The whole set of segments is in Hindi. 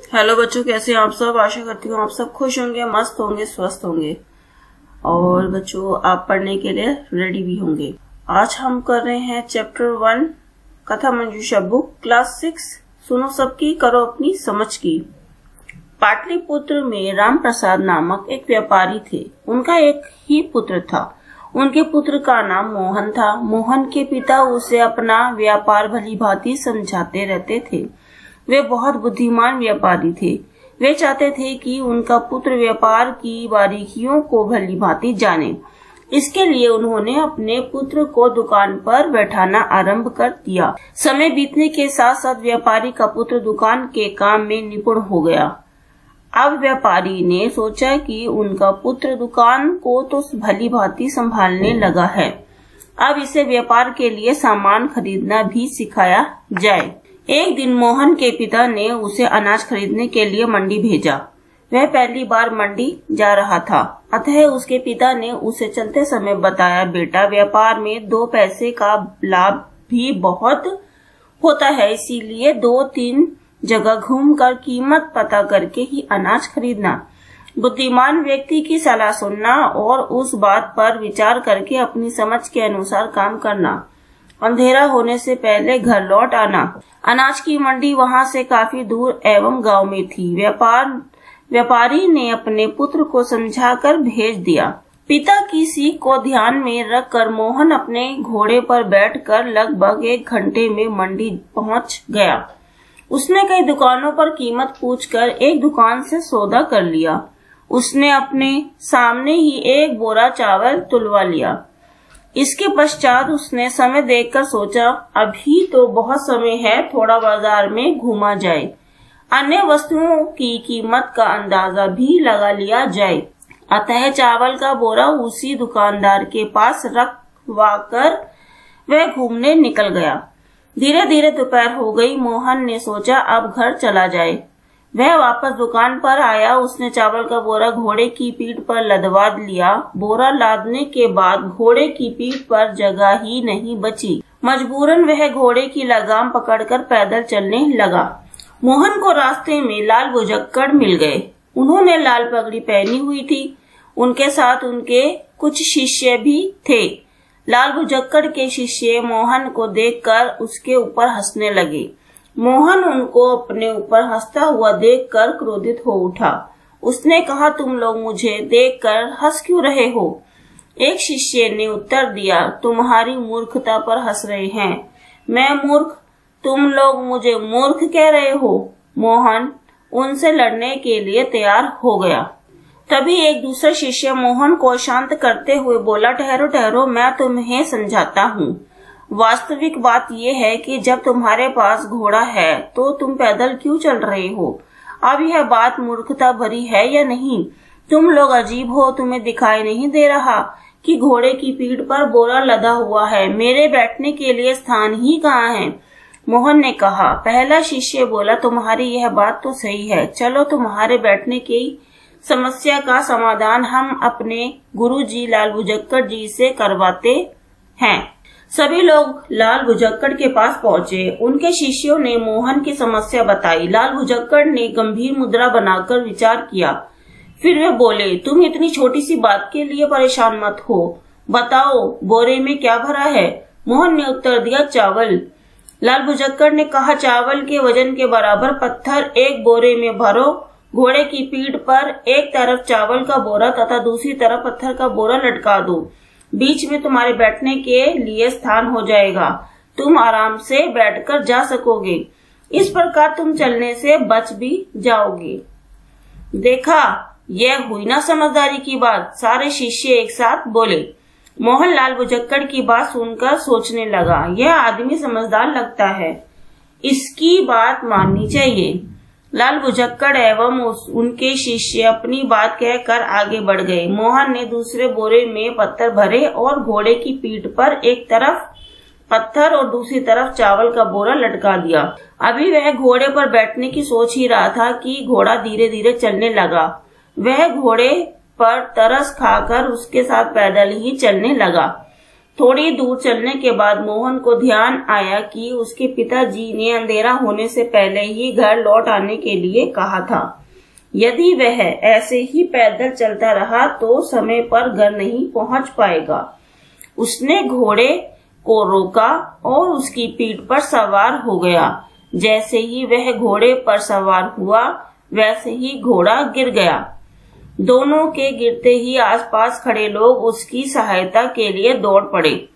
हेलो बच्चों, कैसे हैं आप सब। आशा करती हूँ आप सब खुश होंगे, मस्त होंगे, स्वस्थ होंगे और बच्चों आप पढ़ने के लिए रेडी भी होंगे। आज हम कर रहे हैं चैप्टर 1 कथा मंजूषा बुक क्लास 6। सुनो सबकी, करो अपनी समझ की। पाटलिपुत्र में राम प्रसाद नामक एक व्यापारी थे। उनका एक ही पुत्र था। उनके पुत्र का नाम मोहन था। मोहन के पिता उसे अपना व्यापार भली भांति समझाते रहते थे। वे बहुत बुद्धिमान व्यापारी थे। वे चाहते थे कि उनका पुत्र व्यापार की बारीकियों को भली भांति जाने। इसके लिए उन्होंने अपने पुत्र को दुकान पर बैठाना आरंभ कर दिया। समय बीतने के साथ साथ व्यापारी का पुत्र दुकान के काम में निपुण हो गया। अब व्यापारी ने सोचा कि उनका पुत्र दुकान को तो भली भांति संभालने लगा है, अब इसे व्यापार के लिए सामान खरीदना भी सिखाया जाए। एक दिन मोहन के पिता ने उसे अनाज खरीदने के लिए मंडी भेजा। वह पहली बार मंडी जा रहा था, अतः उसके पिता ने उसे चलते समय बताया, बेटा व्यापार में 2 पैसे का लाभ भी बहुत होता है, इसीलिए 2-3 जगह घूमकर कीमत पता करके ही अनाज खरीदना। बुद्धिमान व्यक्ति की सलाह सुनना और उस बात पर विचार करके अपनी समझ के अनुसार काम करना। अंधेरा होने से पहले घर लौट आना। अनाज की मंडी वहां से काफी दूर एवं गांव में थी। व्यापारी ने अपने पुत्र को समझाकर भेज दिया। पिता की सीख को ध्यान में रखकर मोहन अपने घोड़े पर बैठकर लगभग 1 घंटे में मंडी पहुंच गया। उसने कई दुकानों पर कीमत पूछकर एक दुकान से सौदा कर लिया। उसने अपने सामने ही 1 बोरा चावल तुलवा लिया। इसके पश्चात उसने समय देखकर सोचा, अभी तो बहुत समय है, थोड़ा बाजार में घूमा जाए, अन्य वस्तुओं की कीमत का अंदाजा भी लगा लिया जाए। अतः चावल का बोरा उसी दुकानदार के पास रखवाकर वह घूमने निकल गया। धीरे धीरे दोपहर हो गई। मोहन ने सोचा अब घर चला जाए। वह वापस दुकान पर आया। उसने चावल का बोरा घोड़े की पीठ पर लदवा लिया। बोरा लादने के बाद घोड़े की पीठ पर जगह ही नहीं बची। मजबूरन वह घोड़े की लगाम पकड़कर पैदल चलने लगा। मोहन को रास्ते में लाल बुजक्कड़ मिल गए। उन्होंने लाल पगड़ी पहनी हुई थी। उनके साथ उनके कुछ शिष्य भी थे। लाल बुजक्कड़ के शिष्य मोहन को देखकर उसके ऊपर हंसने लगे। मोहन उनको अपने ऊपर हंसता हुआ देखकर क्रोधित हो उठा। उसने कहा, तुम लोग मुझे देखकर हंस क्यों रहे हो? एक शिष्य ने उत्तर दिया, तुम्हारी मूर्खता पर हंस रहे हैं। मैं मूर्ख? तुम लोग मुझे मूर्ख कह रहे हो? मोहन उनसे लड़ने के लिए तैयार हो गया। तभी एक दूसरा शिष्य मोहन को शांत करते हुए बोला, ठहरो ठहरो, मैं तुम्हें समझाता हूँ। वास्तविक बात यह है कि जब तुम्हारे पास घोड़ा है तो तुम पैदल क्यों चल रहे हो? अब यह बात मूर्खता भरी है या नहीं? तुम लोग अजीब हो। तुम्हें दिखाई नहीं दे रहा कि घोड़े की पीठ पर बोरा लदा हुआ है? मेरे बैठने के लिए स्थान ही कहाँ है? मोहन ने कहा। पहला शिष्य बोला, तुम्हारी यह बात तो सही है, चलो तुम्हारे बैठने की समस्या का समाधान हम अपने गुरुजी लाल बुजक्कड़ जी से करवाते हैं। सभी लोग लाल बुजक्कड़ के पास पहुंचे। उनके शिष्यों ने मोहन की समस्या बताई। लाल बुजक्कड़ ने गंभीर मुद्रा बनाकर विचार किया। फिर वे बोले, तुम इतनी छोटी सी बात के लिए परेशान मत हो। बताओ बोरे में क्या भरा है? मोहन ने उत्तर दिया, चावल। लाल बुजक्कड़ ने कहा, चावल के वजन के बराबर पत्थर एक बोरे में भरो। घोड़े की पीठ पर एक तरफ चावल का बोरा तथा दूसरी तरफ पत्थर का बोरा लटका दो। बीच में तुम्हारे बैठने के लिए स्थान हो जाएगा। तुम आराम से बैठकर जा सकोगे। इस प्रकार तुम चलने से बच भी जाओगे। देखा, यह हुई ना समझदारी की बात? सारे शिष्य एक साथ बोले। मोहन लाल बुजक्कड़ की बात सुनकर सोचने लगा, यह आदमी समझदार लगता है, इसकी बात माननी चाहिए। लाल बुजक्कड़ एवं उनके शिष्य अपनी बात कहकर आगे बढ़ गए। मोहन ने दूसरे बोरे में पत्थर भरे और घोड़े की पीठ पर एक तरफ पत्थर और दूसरी तरफ चावल का बोरा लटका दिया। अभी वह घोड़े पर बैठने की सोच ही रहा था कि घोड़ा धीरे धीरे चलने लगा। वह घोड़े पर तरस खाकर उसके साथ पैदल ही चलने लगा। थोड़ी दूर चलने के बाद मोहन को ध्यान आया कि उसके पिताजी ने अंधेरा होने से पहले ही घर लौट आने के लिए कहा था। यदि वह ऐसे ही पैदल चलता रहा तो समय पर घर नहीं पहुंच पाएगा। उसने घोड़े को रोका और उसकी पीठ पर सवार हो गया। जैसे ही वह घोड़े पर सवार हुआ वैसे ही घोड़ा गिर गया। दोनों के गिरते ही आसपास खड़े लोग उसकी सहायता के लिए दौड़ पड़े।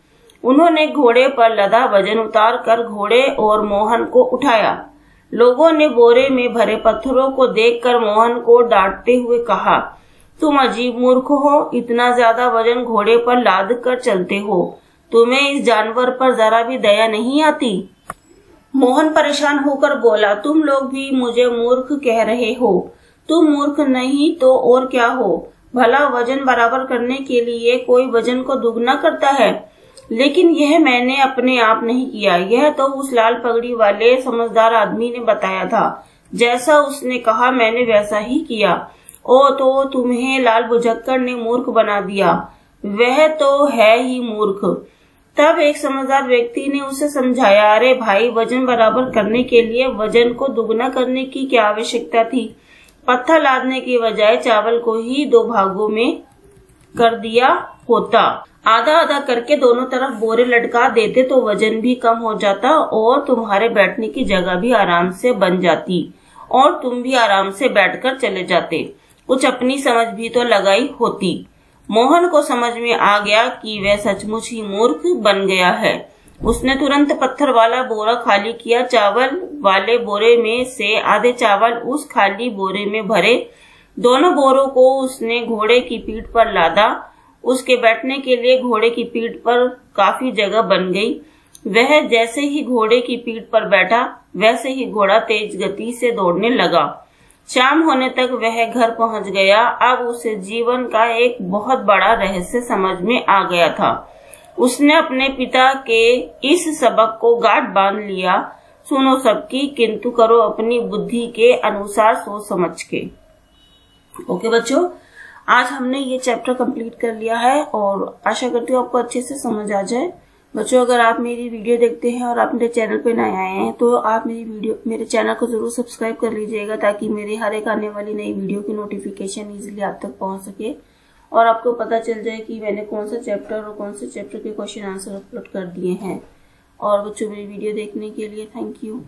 उन्होंने घोड़े पर लदा वजन उतार कर घोड़े और मोहन को उठाया। लोगों ने बोरे में भरे पत्थरों को देखकर मोहन को डांटते हुए कहा, तुम अजीब मूर्ख हो, इतना ज्यादा वजन घोड़े पर लाद कर चलते हो। तुम्हें इस जानवर पर जरा भी दया नहीं आती। मोहन परेशान होकर बोला, तुम लोग भी मुझे मूर्ख कह रहे हो। तुम मूर्ख नहीं तो और क्या हो। भला वजन बराबर करने के लिए कोई वजन को दुगना करता है, लेकिन यह मैंने अपने आप नहीं किया। यह तो उस लाल पगड़ी वाले समझदार आदमी ने बताया था। जैसा उसने कहा मैंने वैसा ही किया। ओ तो तुम्हें लाल बुझक्कड़ ने मूर्ख बना दिया। वह तो है ही मूर्ख। तब एक समझदार व्यक्ति ने उसे समझाया, अरे भाई, वजन बराबर करने के लिए वजन को दुगना करने की क्या आवश्यकता थी। पत्थर लादने की बजाय चावल को ही 2 भागों में कर दिया होता। आधा आधा करके दोनों तरफ बोरे लटका देते तो वजन भी कम हो जाता और तुम्हारे बैठने की जगह भी आराम से बन जाती और तुम भी आराम से बैठकर चले जाते। कुछ अपनी समझ भी तो लगाई होती। मोहन को समझ में आ गया कि वह सचमुच ही मूर्ख बन गया है। उसने तुरंत पत्थर वाला बोरा खाली किया। चावल वाले बोरे में से आधे चावल उस खाली बोरे में भरे। दोनों बोरों को उसने घोड़े की पीठ पर लादा। उसके बैठने के लिए घोड़े की पीठ पर काफी जगह बन गई। वह जैसे ही घोड़े की पीठ पर बैठा वैसे ही घोड़ा तेज गति से दौड़ने लगा। शाम होने तक वह घर पहुंच गया। अब उसे जीवन का एक बहुत बड़ा रहस्य समझ में आ गया था। उसने अपने पिता के इस सबक को गांठ बांध लिया, सुनो सबकी, किंतु करो अपनी बुद्धि के अनुसार सोच समझ के। ओके बच्चों, आज हमने ये चैप्टर कंप्लीट कर लिया है और आशा करती हूँ आपको अच्छे से समझ आ जाए। बच्चों, अगर आप मेरी वीडियो देखते हैं और आप मेरे चैनल पे नए आए हैं तो आप मेरे चैनल को जरूर सब्सक्राइब कर लीजिएगा, ताकि मेरे हर एक आने वाली नई वीडियो की नोटिफिकेशन इजीली आप तक पहुंच सके और आपको पता चल जाए कि मैंने कौन सा चैप्टर और कौन से चैप्टर के क्वेश्चन आंसर अपलोड कर दिए हैं। और बच्चों, मेरी वीडियो देखने के लिए थैंक यू।